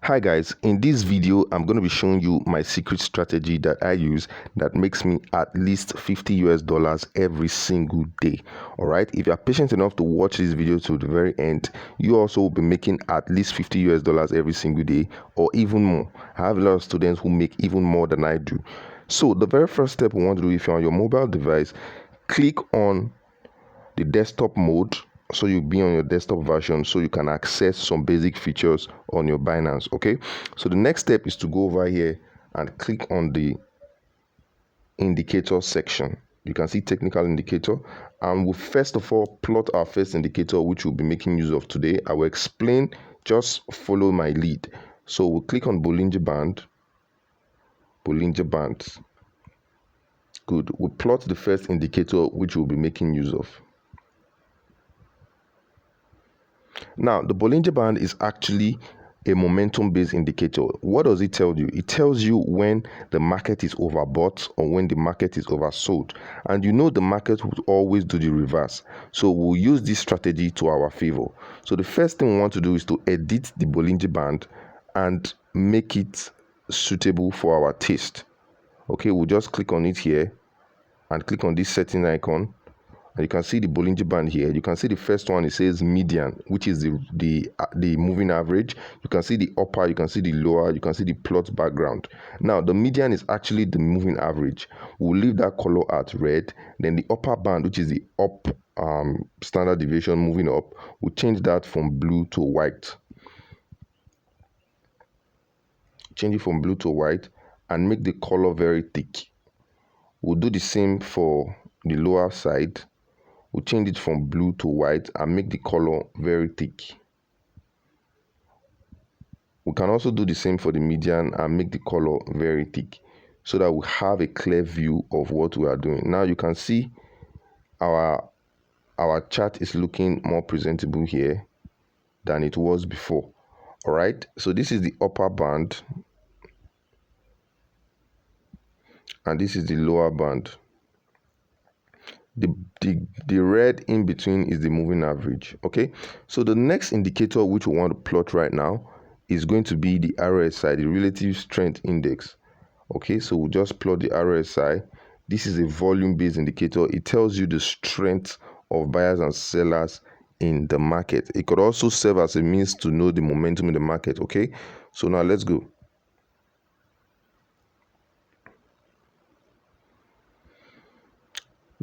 Hi guys, in this video I'm going to be showing you my secret strategy that I use that makes me at least $50 every single day. Alright, if you are patient enough to watch this video to the very end, you also will be making at least $50 every single day or even more. I have a lot of students who make even more than I do. So the very first step we want to do, if you're on your mobile device, click on the desktop mode. So you'll be on your desktop version so you can access some basic features on your Binance. Okay, so the next step is to go over here and click on the indicator section. You can see technical indicator, and we'll first of all plot our first indicator, which we'll be making use of today. I will explain, just follow my lead. So we'll click on Bollinger bands. Good. We'll plot the first indicator which we'll be making use of. Now, the Bollinger Band is actually a momentum-based indicator. What does it tell you? It tells you when the market is overbought or when the market is oversold. And you know the market will always do the reverse. So we'll use this strategy to our favor. So the first thing we want to do is to edit the Bollinger Band and make it suitable for our taste. Okay, we'll just click on it here and click on this setting icon. And you can see the Bollinger Band here. You can see the first one, it says median, which is the moving average. You can see the upper, you can see the lower, you can see the plot background. Now the median is actually the moving average. We'll leave that color at red. Then the upper band, which is the up standard deviation moving up, we'll change that from blue to white. Change it from blue to white and make the color very thick. We'll do the same for the lower side. We'll change it from blue to white and make the color very thick. We can also do the same for the median and make the color very thick so that we have a clear view of what we are doing. Now you can see our chart is looking more presentable here than it was before. All right, so this is the upper band and this is the lower band. The red in between is the moving average. Okay, so the next indicator which we want to plot right now is going to be the RSI, the relative strength index. Okay, so we'll just plot the RSI. This is a volume-based indicator. It tells you the strength of buyers and sellers in the market. It could also serve as a means to know the momentum in the market. Okay, so now let's go.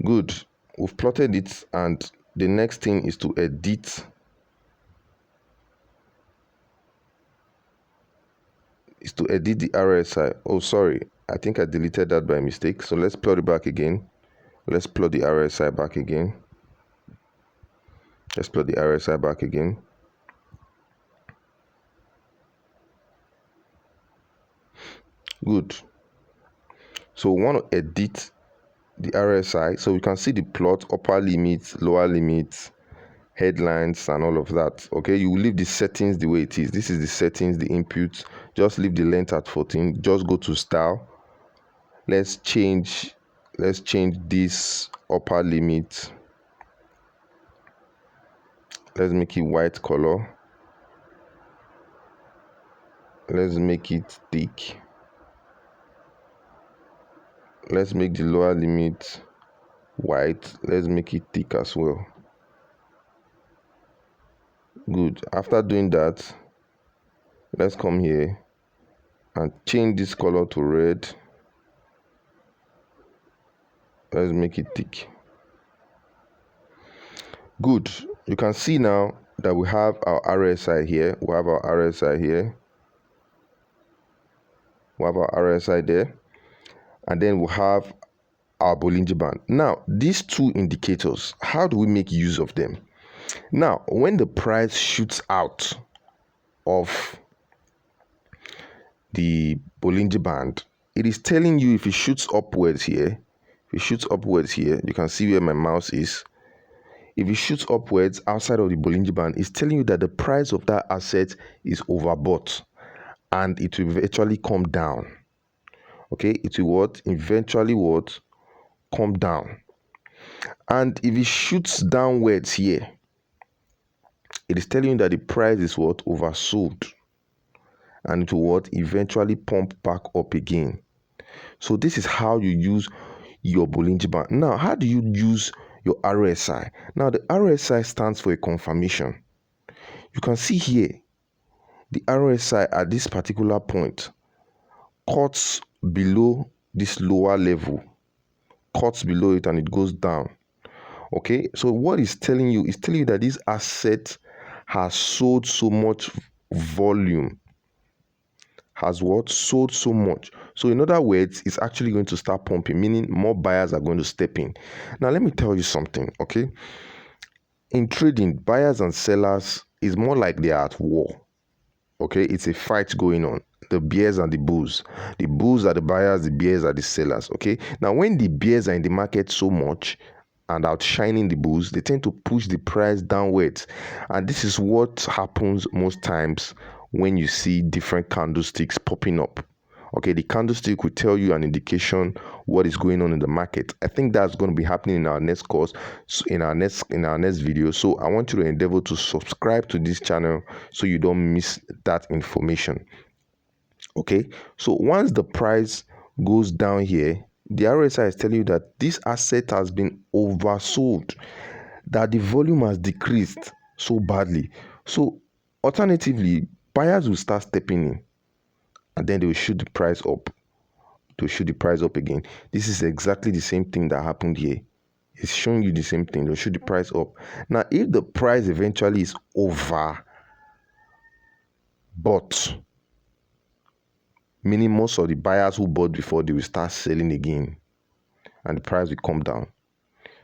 Good, we've plotted it, and the next thing is to edit. The RSI. Oh, sorry, I think I deleted that by mistake. So let's plot it back again. Let's plot the RSI back again. Let's plot the RSI back again. Good. So we want to edit the RSI so we can see the plot, upper limits, lower limits, headlines, and all of that. Okay, you will leave the settings the way it is. This is the settings, the inputs. Just leave the length at 14. Just go to style. Let's change this upper limit. Let's make it white color. Let's make it thick. Let's make the lower limit white. Let's make it thick as well. Good. After doing that, let's come here and change this color to red. Let's make it thick. Good. You can see now that we have our RSI here. We have our RSI here. We have our RSI there. And then we'll have our Bollinger Band. Now, these two indicators, how do we make use of them? Now, when the price shoots out of the Bollinger Band, it is telling you if it shoots upwards here, you can see where my mouse is. If it shoots upwards outside of the Bollinger Band, it's telling you that the price of that asset is overbought and it will eventually come down. Okay, it will eventually come down. And if it shoots downwards here, it is telling you that the price is oversold and it will what? Eventually pump back up again. So this is how you use your Bollinger Band. Now, how do you use your RSI? Now, the RSI stands for a confirmation. You can see here, the RSI at this particular point cuts below this lower level, cuts below it, and it goes down. Okay, so what it's telling you is telling you that this asset has sold so much volume, has what? Sold so much. So in other words, it's actually going to start pumping, meaning more buyers are going to step in. Now, let me tell you something, okay? In trading, buyers and sellers is more like they are at war. Okay, it's a fight going on. The bears and the bulls. The bulls are the buyers, the bears are the sellers. Okay, now when the bears are in the market so much and outshining the bulls, they tend to push the price downwards, and this is what happens most times when you see different candlesticks popping up. Okay, the candlestick will tell you an indication what is going on in the market. I think that's going to be happening in our next course, in our next video. So I want you to endeavor to subscribe to this channel so you don't miss that information. Okay, so once the price goes down here, the RSI is telling you that this asset has been oversold, that the volume has decreased so badly. So alternatively, buyers will start stepping in, and then they will shoot the price up. To shoot the price up again. This is exactly the same thing that happened here. It's showing you the same thing. They'll shoot the price up. Now, if the price eventually is over bought, meaning most of the buyers who bought before, they will start selling again, and the price will come down.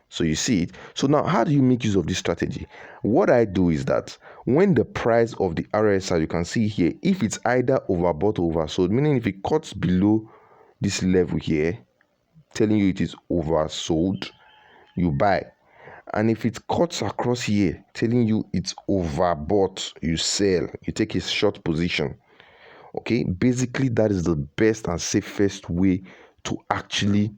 So you see it. So now, how do you make use of this strategy? What I do is that when the price of the RSI, you can see here, if it's either overbought or oversold, meaning if it cuts below this level here, telling you it is oversold, you buy. And if it cuts across here, telling you it's overbought, you sell. You take a short position. Okay, basically that is the best and safest way to actually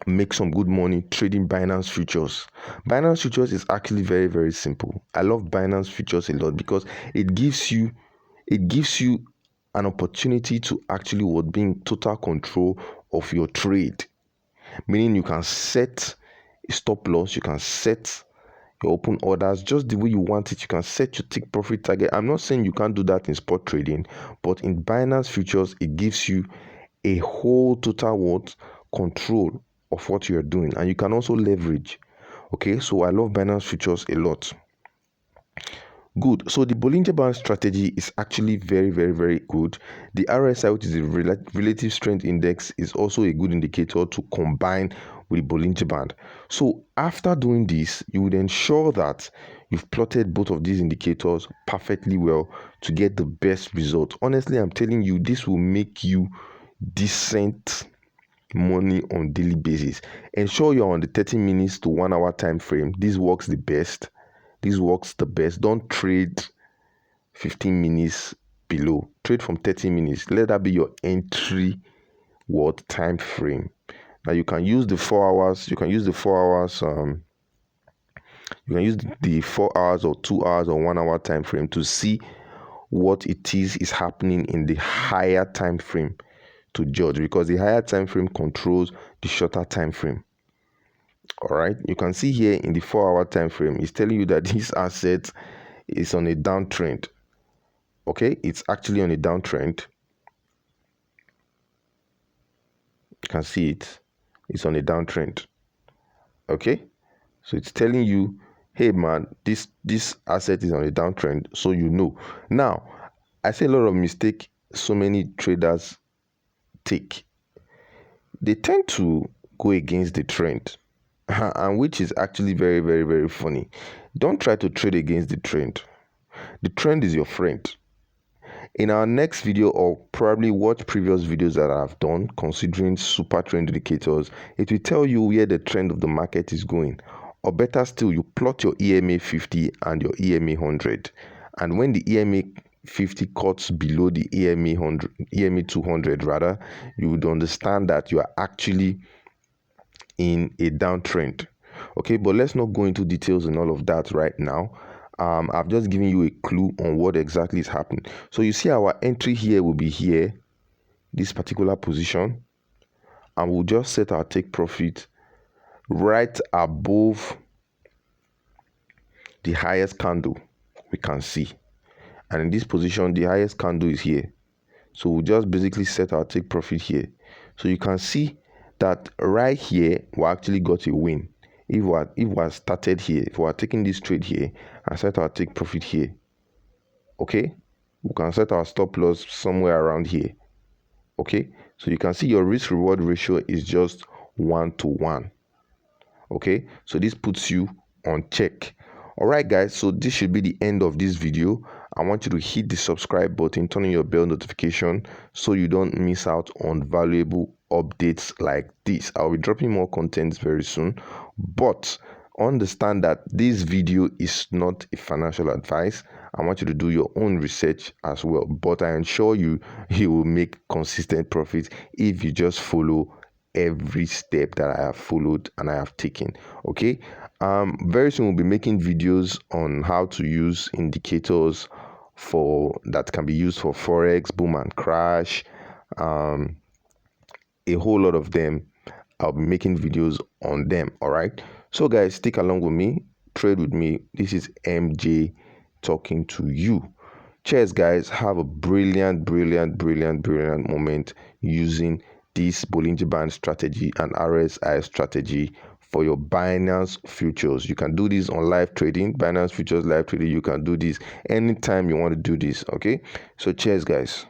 make some good money trading Binance futures. Binance futures is actually very, very simple. I love Binance futures a lot because it gives you an opportunity to actually be in total control of your trade. Meaning you can set a stop loss, you can set your open orders just the way you want it. You can set your take profit target. I'm not saying you can't do that in spot trading, but in Binance futures, it gives you a whole total control of what you're doing, and you can also leverage. Okay, so I love Binance futures a lot. Good. So the Bollinger Band strategy is actually very, very, very good. The RSI, which is the relative strength index, is also a good indicator to combine with the Bollinger Band. So after doing this, you would ensure that you've plotted both of these indicators perfectly well to get the best result. Honestly, I'm telling you, this will make you decent money on daily basis. Ensure you're on the 30 minutes to 1 hour time frame. This works the best. This works the best. Don't trade 15 minutes below. Trade from 30 minutes. Let that be your entry time frame. Now you can use the 4 hours. You can use the 4 hours. You can use the 4 hours or 2 hours or 1 hour time frame to see what it is happening in the higher time frame to judge, because the higher time frame controls the shorter time frame. All right, you can see here in the 4 hour time frame, it's telling you that this asset is on a downtrend. Okay, it's actually on a downtrend. You can see it's on a downtrend. Okay, so it's telling you, hey man, this asset is on a downtrend, so you know. Now, I see a lot of mistake so many traders take. They tend to go against the trend, and which is actually very, very, very funny. Don't try to trade against the trend. The trend is your friend. In our next video, or probably watch previous videos that I've done considering super trend indicators, it will tell you where the trend of the market is going. Or better still, you plot your EMA 50 and your EMA 100. And when the EMA 50 cuts below the EMA 200 rather, you would understand that you are actually in a downtrend. Okay, but let's not go into details and all of that right now. I've just given you a clue on what exactly is happening. So you see our entry here will be here, this particular position, and we'll just set our take profit right above the highest candle we can see. And in this position, the highest candle is here. So we'll just basically set our take profit here. So you can see that right here, we actually got a win. If we started here, if we are taking this trade here and set our take profit here, okay, we can set our stop loss somewhere around here. Okay, so you can see your risk reward ratio is just 1-to-1. Okay, so this puts you on check. All right, guys, so this should be the end of this video. I want you to hit the subscribe button, turn on your bell notification so you don't miss out on valuable updates like this. I'll be dropping more content very soon, but understand that this video is not a financial advice. I want you to do your own research as well, but I assure you, you will make consistent profits if you just follow every step that I have followed and I have taken. Okay, very soon we'll be making videos on how to use indicators that can be used for Forex, boom and crash, a whole lot of them. I'll be making videos on them. All right, so guys, stick along with me, trade with me. This is MJ talking to you. Cheers, guys. Have a brilliant moment using this Bollinger Band strategy and RSI strategy for your Binance futures. You can do this on live trading, Binance futures live trading. You can do this anytime you want to do this. Okay, so cheers, guys.